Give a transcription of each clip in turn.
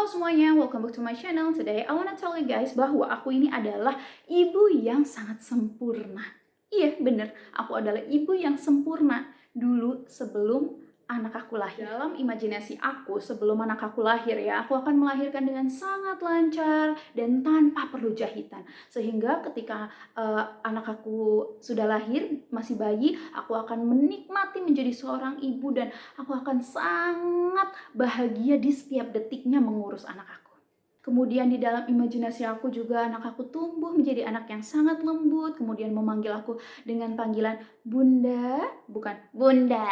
semuanya, welcome back to my channel. Today I wanna tell you guys bahwa aku ini adalah ibu yang sangat sempurna. Iya, bener, aku adalah ibu yang sempurna dulu sebelum anak aku lahir. Dalam imajinasi aku sebelum anak aku lahir ya, aku akan melahirkan dengan sangat lancar dan tanpa perlu jahitan. Sehingga ketika anak aku sudah lahir, masih bayi, aku akan menikmati menjadi seorang ibu dan aku akan sangat bahagia di setiap detiknya mengurus anak aku. Kemudian di dalam imajinasi aku juga anak aku tumbuh menjadi anak yang sangat lembut, kemudian memanggil aku dengan panggilan Bunda, bukan Bunda.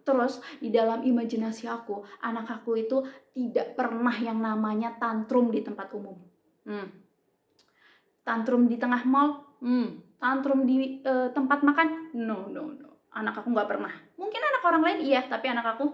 Terus di dalam imajinasi aku, anak aku itu tidak pernah yang namanya tantrum di tempat umum. Tantrum di tengah mall, tantrum di tempat makan, no. Anak aku nggak pernah. Mungkin anak orang lain iya, tapi anak aku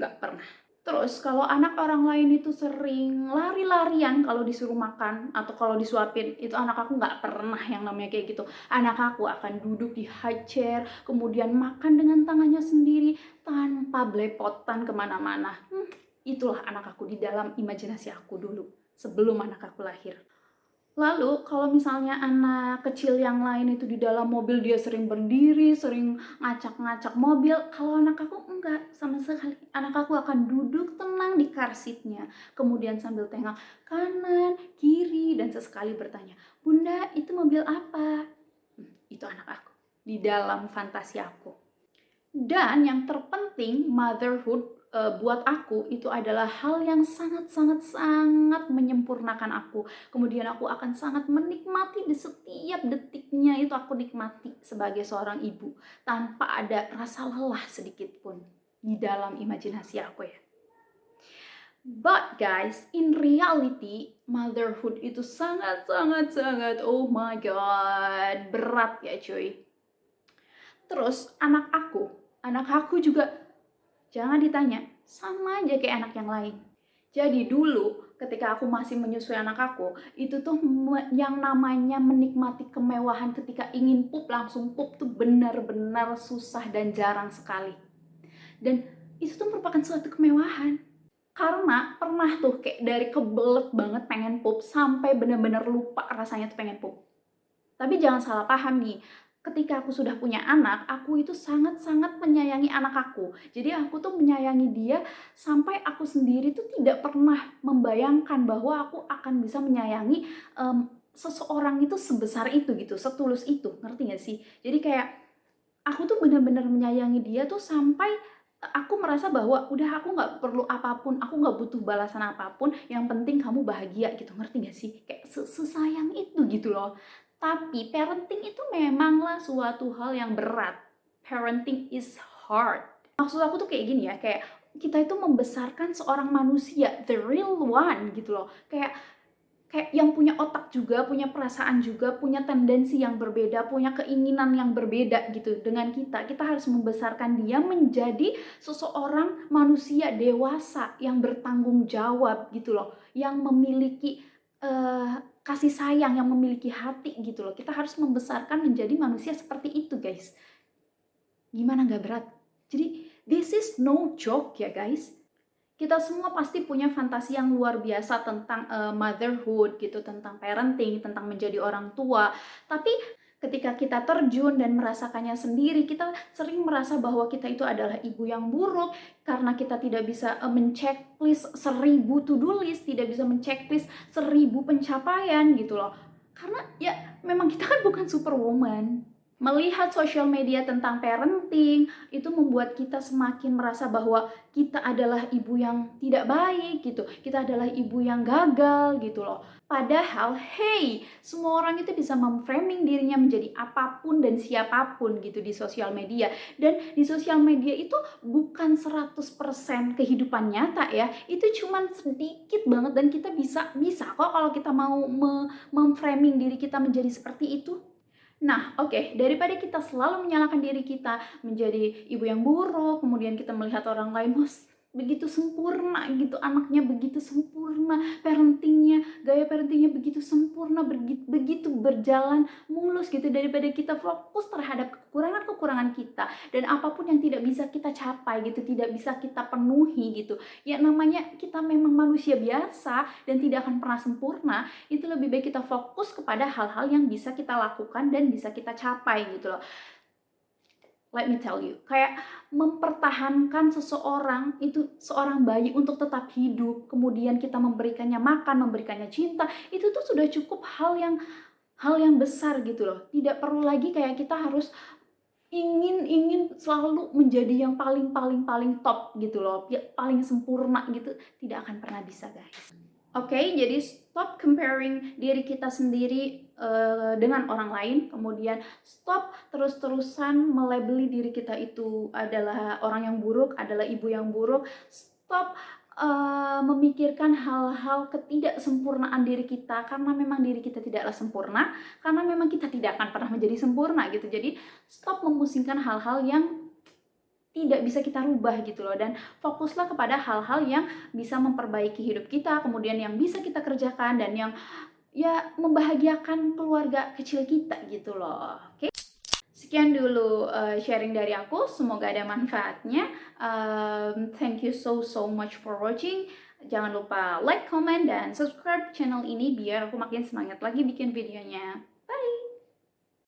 nggak pernah. Terus kalau anak orang lain itu sering lari-larian kalau disuruh makan atau kalau disuapin, itu anak aku nggak pernah yang namanya kayak gitu. Anak aku akan duduk di high chair, kemudian makan dengan tangannya sendiri tanpa belepotan kemana-mana. Itulah anak aku di dalam imajinasi aku dulu sebelum anak aku lahir. Lalu kalau misalnya anak kecil yang lain itu di dalam mobil dia sering berdiri, sering ngacak-ngacak mobil, kalau anak aku enggak sama sekali. Anak aku akan duduk tenang di car seat-nya, kemudian sambil tengok kanan, kiri, dan sesekali bertanya, Bunda itu mobil apa? Itu anak aku di dalam fantasi aku. Dan yang terpenting, motherhood buat aku itu adalah hal yang sangat menyempurnakan aku. Kemudian aku akan sangat menikmati di setiap detiknya, itu aku nikmati sebagai seorang ibu tanpa ada rasa lelah sedikit pun di dalam imajinasi aku ya. But guys, in reality, motherhood itu sangat oh my god, berat ya cuy. Terus anak aku juga jangan ditanya, sama aja kayak anak yang lain. Jadi dulu ketika aku masih menyusui anak aku, itu tuh yang namanya menikmati kemewahan ketika ingin pup langsung pup tuh benar-benar susah dan jarang sekali. Dan itu tuh merupakan suatu kemewahan. Karena pernah tuh kayak dari kebelet banget pengen pup sampai benar-benar lupa rasanya tuh pengen pup. Tapi jangan salah paham nih, ketika aku sudah punya anak, aku itu sangat menyayangi anak aku. Jadi aku tuh menyayangi dia sampai aku sendiri tuh tidak pernah membayangkan bahwa aku akan bisa menyayangi seseorang itu sebesar itu gitu, setulus itu, ngerti gak sih? Jadi kayak aku tuh benar-benar menyayangi dia tuh sampai aku merasa bahwa udah aku nggak perlu apapun, aku nggak butuh balasan apapun, yang penting kamu bahagia gitu, ngerti gak sih? Kayak sesayang itu gitu loh. Tapi parenting itu memanglah suatu hal yang berat. Parenting is hard. Maksud aku tuh kayak gini ya, kayak kita itu membesarkan seorang manusia, the real one gitu loh. Kayak yang punya otak juga, punya perasaan juga, punya tendensi yang berbeda, punya keinginan yang berbeda gitu dengan kita. Kita harus membesarkan dia menjadi seseorang manusia dewasa yang bertanggung jawab gitu loh, yang memiliki kasih sayang, yang memiliki hati gitu loh. Kita harus membesarkan menjadi manusia seperti itu guys. Gimana nggak berat? Jadi this is no joke ya guys. Kita semua pasti punya fantasi yang luar biasa tentang motherhood gitu, tentang parenting, tentang menjadi orang tua. Tapi ketika kita terjun dan merasakannya sendiri, kita sering merasa bahwa kita itu adalah ibu yang buruk karena kita tidak bisa menceklis 1000 to-do list, tidak bisa menceklis 1000 pencapaian gitu loh. Karena ya memang kita kan bukan superwoman. Melihat sosial media tentang parenting itu membuat kita semakin merasa bahwa kita adalah ibu yang tidak baik gitu, kita adalah ibu yang gagal gitu loh. Padahal hey, semua orang itu bisa memframing dirinya menjadi apapun dan siapapun gitu di sosial media. Dan di sosial media itu bukan 100% kehidupan nyata ya, itu cuman sedikit banget dan kita bisa kok kalau kita mau memframing diri kita menjadi seperti itu. Nah, oke, daripada kita selalu menyalahkan diri kita menjadi ibu yang buruk, kemudian kita melihat orang lain, begitu sempurna gitu, anaknya begitu sempurna, gaya parentingnya begitu sempurna, begitu berjalan mulus gitu, daripada kita fokus terhadap kekurangan-kekurangan kita dan apapun yang tidak bisa kita capai gitu, tidak bisa kita penuhi gitu. Ya namanya kita memang manusia biasa dan tidak akan pernah sempurna, itu lebih baik kita fokus kepada hal-hal yang bisa kita lakukan dan bisa kita capai gitu loh. Let me tell you, kayak mempertahankan seseorang itu, seorang bayi untuk tetap hidup, kemudian kita memberikannya makan, memberikannya cinta, itu tuh sudah cukup hal yang besar gitu loh. Tidak perlu lagi kayak kita harus ingin selalu menjadi yang paling top gitu loh, ya paling sempurna gitu, tidak akan pernah bisa, guys. Oke, jadi stop comparing diri kita sendiri dengan orang lain, kemudian stop terus-terusan melabeli diri kita itu adalah orang yang buruk, adalah ibu yang buruk. Stop memikirkan hal-hal ketidaksempurnaan diri kita, karena memang diri kita tidaklah sempurna, karena memang kita tidak akan pernah menjadi sempurna gitu. Jadi stop memusingkan hal-hal yang tidak bisa kita rubah gitu loh, dan fokuslah kepada hal-hal yang bisa memperbaiki hidup kita, kemudian yang bisa kita kerjakan dan yang ya membahagiakan keluarga kecil kita gitu loh. Oke, sekian dulu sharing dari aku, semoga ada manfaatnya. Thank you so much for watching. Jangan lupa like, comment, dan subscribe channel ini biar aku makin semangat lagi bikin videonya.